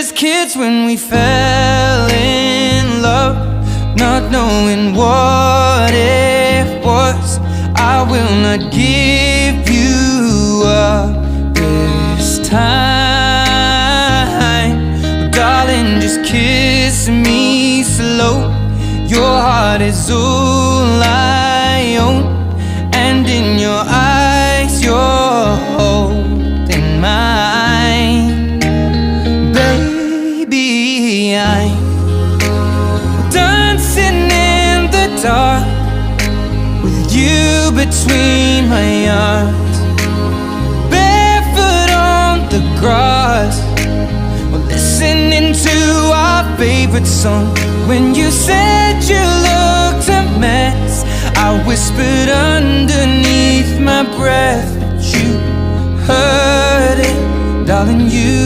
just kids when we fell in love, not knowing what it was. I will not give you up this time. Oh, darling, just kiss me slow. Your heart is all I own, and in your eyes you're holding mine. Baby, I'm dancing in the dark with you between my arms, barefoot on the grass, we're listening to our favorite song. When you said you looked a mess, I whispered underneath my breath, but you heard it, darling. You